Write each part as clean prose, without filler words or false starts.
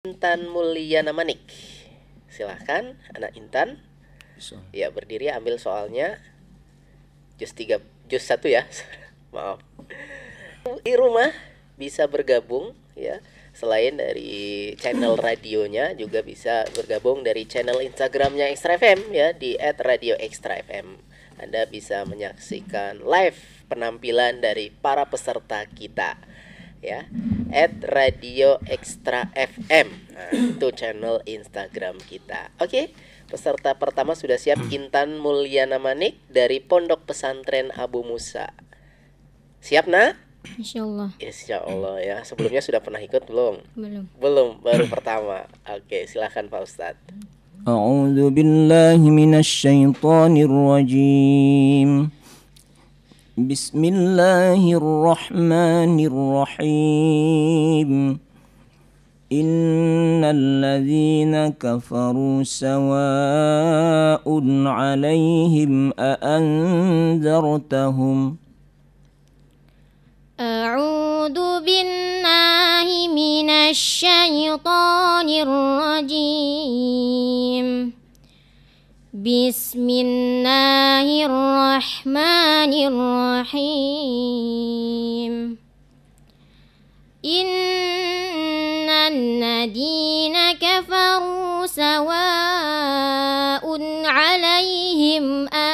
Intan Mulyana Manik. Silahkan anak Intan. Ya, berdiri, ambil soalnya. Jus 1 ya. Maaf. Di rumah bisa bergabung ya. Selain dari channel radionya, juga bisa bergabung dari channel Instagramnya Extra FM ya, di @radioextrafm. Anda bisa menyaksikan live penampilan dari para peserta kita ya, @radioextrafm. Nah, itu channel Instagram kita. Oke, peserta pertama sudah siap, Intan Mulyana Manik dari Pondok Pesantren Abu Musa. Siap, nak? Insyaallah. Insyaallah ya. Sebelumnya sudah pernah ikut belum? Belum, baru pertama. Oke, silakan Pak Ustadz. A'udzu billahi minasyaitonir rajim. Bismillahirrahmanirrahim. Innal ladzina kafaru sawa'un 'alaihim a anzartahum. A'udzu billahi minasyaitonir rajim. Bismillahirrahmanirrahim. Innal ladzina kafaru sawa'un 'alaihim a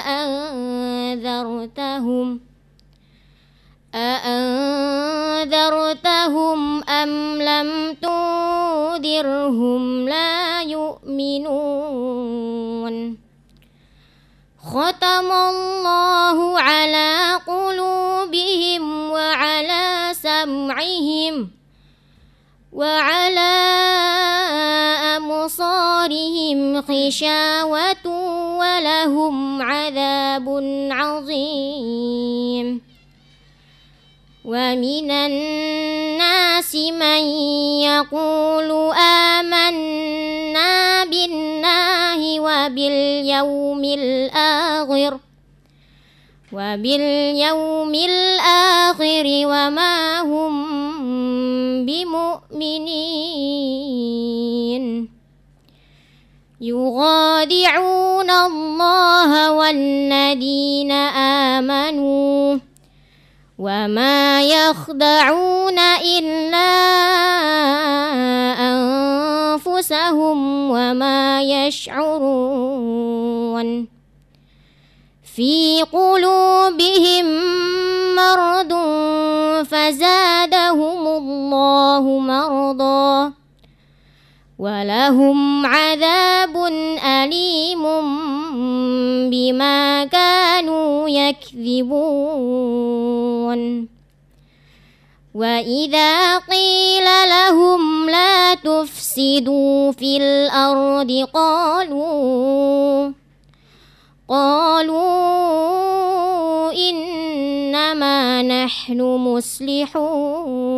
أأنذرتهم أم لم تنذرهم لا يؤمنون ختم الله على قلوبهم وعلى سمعهم وعلى أبصارهم غشاوة ولهم عذاب عظيم ومن الناس من يقول آمنا بالله وباليوم الآخر وما هم بمؤمنين يخادعون الله والذين آمنوا وما يخدعون إلا أنفسهم وما يشعرون في قلوبهم مرض فزادهم الله مرضا ولهم عذاب أليم بما كانوا يكذبون وإذا قيل لهم لا تفسدوا في الأرض قالوا إنما نحن مصلحون.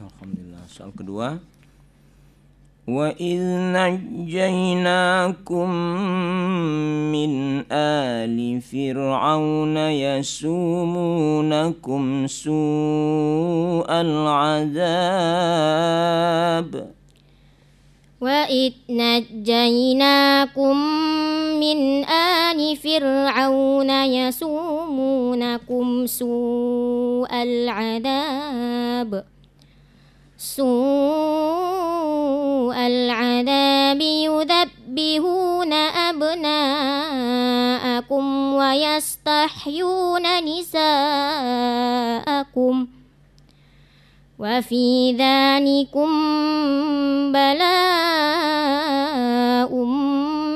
Alhamdulillah. Soal kedua. وَإِذْ نَجَّيْنَاكُمْ مِنْ آلِ فِرْعَوْنَ يَسُومُونَكُمْ سُوءَ الْعَذَابِ وَإِذْ نَجَّيْنَاكُمْ مِنْ آلِ فِرْعَوْنَ يَسُومُونَكُمْ سُوءَ العذاب يذبحون أبناءكم ويستحيون نساءكم وفي ذلكم بلاء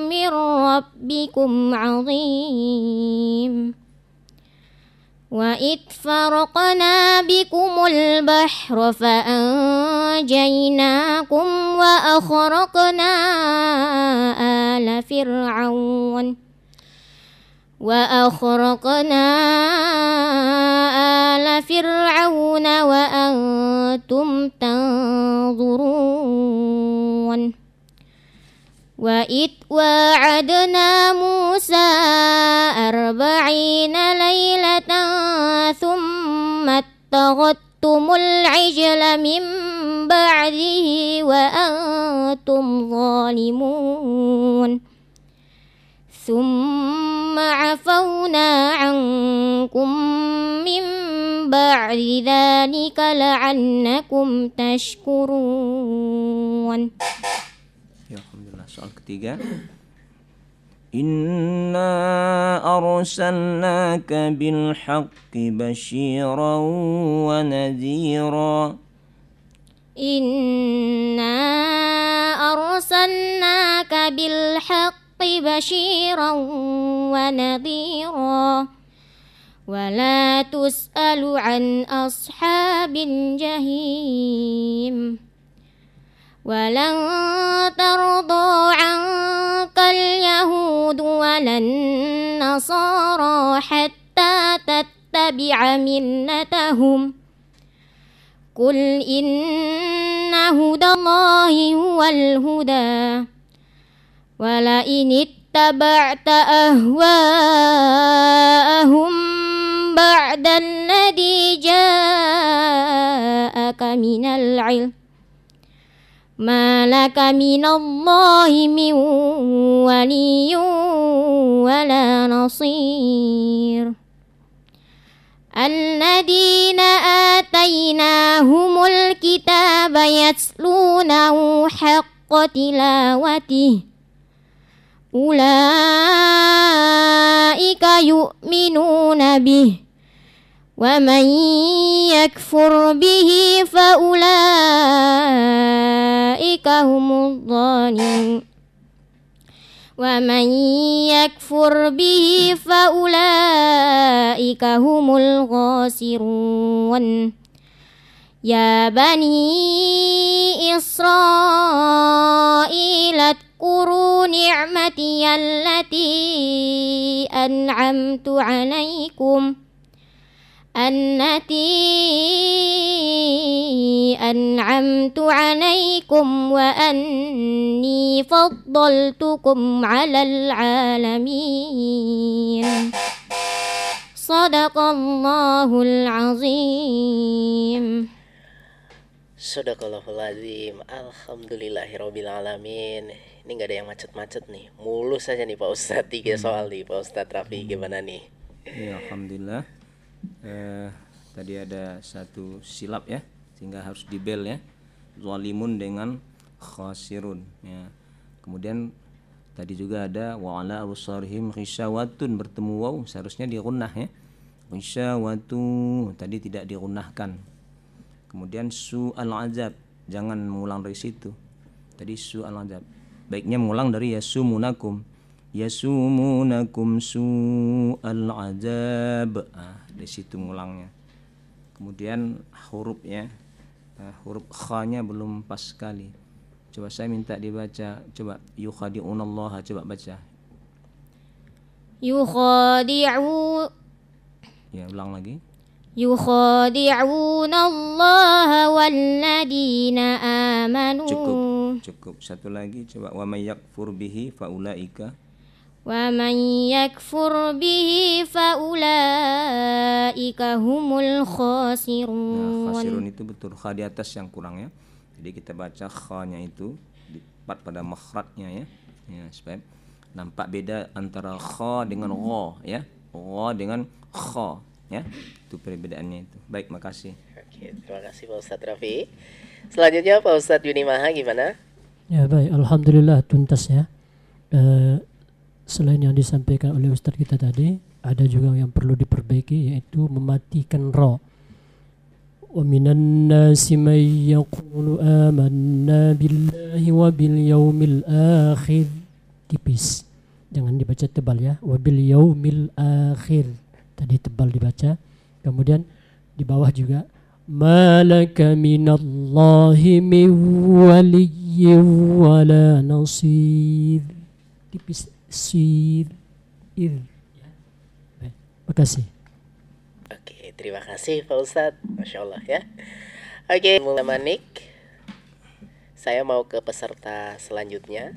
من ربكم عظيم وإذ فرقنا بكم البحر فأنجيناكم وأغرقنا آل فرعون وأنتم تنظرون وإذ واعدنا موسى 40 ليلة ثم اتخذتم العجل من بعده وأنتم ظالمون ثم عفونا عنكم من بعد ذلك لعلكم تشكرون. Ya, alhamdulillah. Soal ketiga. Inna arsalnaka bil haqqi basyiran wa nadhira. Inna arsalnaka bil haqqi basyiran wa nadhira wa la tus'alu an ashabil jahim. ولن ترضى عنك اليهود ولا النصارى حتى تتبع ملتهم قل إن هدى الله هو الهدى ولئن اتبعت أهواءهم بعد الذي جاءك من العلم ما لك من الله من ولي ولا نصير. الذين آتيناهم الكتاب يتلونه حق تلاوته أولئك يؤمنون به ومن يكفر به فأولئك هم الظالمون ومن يكفر به فأولئك هم الخاسرون. يا بني إسرائيل اذكروا نعمتي التي أنعمت عليكم وأني فضلتكم على العالمين. صدق الله العظيم. Sadaqallahul azim. Alhamdulillahirabbil alamin. Ini nggak ada yang macet-macet nih, mulus saja nih Pak Ustadz. 3 soal nih Pak Ustadz Raffi, gimana nih? Ya, alhamdulillah. Tadi ada satu silap ya, sehingga harus dibel ya. Zalimun dengan khasirun ya. Kemudian tadi juga ada wa ala absarihim ghisyawatun, bertemu waw seharusnya digunnah ya. Ghisyawatu tadi tidak digunnahkan. Kemudian su'al azab, jangan mengulang dari situ. Tadi su'al azab. Baiknya mengulang dari yasumunakum su'al azab. Dari situ mengulangnya. Kemudian huruf ya. Huruf kha-nya belum pas sekali. Coba saya minta dibaca. Coba yukhadi'unallaha, coba baca. Yukhadi'u. Ya, ulang lagi. Yukhadi'unallaha walladina amanu. Cukup. Satu lagi coba wa may yakfur bihi faulaika. Wa man yakfur bihi faulaika humul khasirun. Nah, khasirun itu betul, kha di atas yang kurang ya. Jadi kita baca kha-nya itu tepat pada makhrajnya ya. Ya, supaya nampak beda antara kha dengan gha ya. Gha dengan kha ya. Itu perbedaannya itu. Baik, makasih. Oke, terima kasih Pak Ustadz Raffi. Selanjutnya Pak Ustadz Yuni Maha, gimana? Ya, baik, alhamdulillah tuntas ya. Selain yang disampaikan oleh Ustadz kita tadi, ada juga yang perlu diperbaiki, yaitu mematikan ra. Wa minan nasi may yaqulu amanna billahi wa bil yaumil akhir. Tipis, jangan dibaca tebal ya. Wa bil yaumil akhir, tadi tebal dibaca. Kemudian di bawah juga malaka minallahi min waliyyin wala nasir. Tipis sir ir ya. Baik, makasih. Oke, terima kasih Pak Ustadz. Masya Allah ya. Oke, Manik, saya mau ke peserta selanjutnya.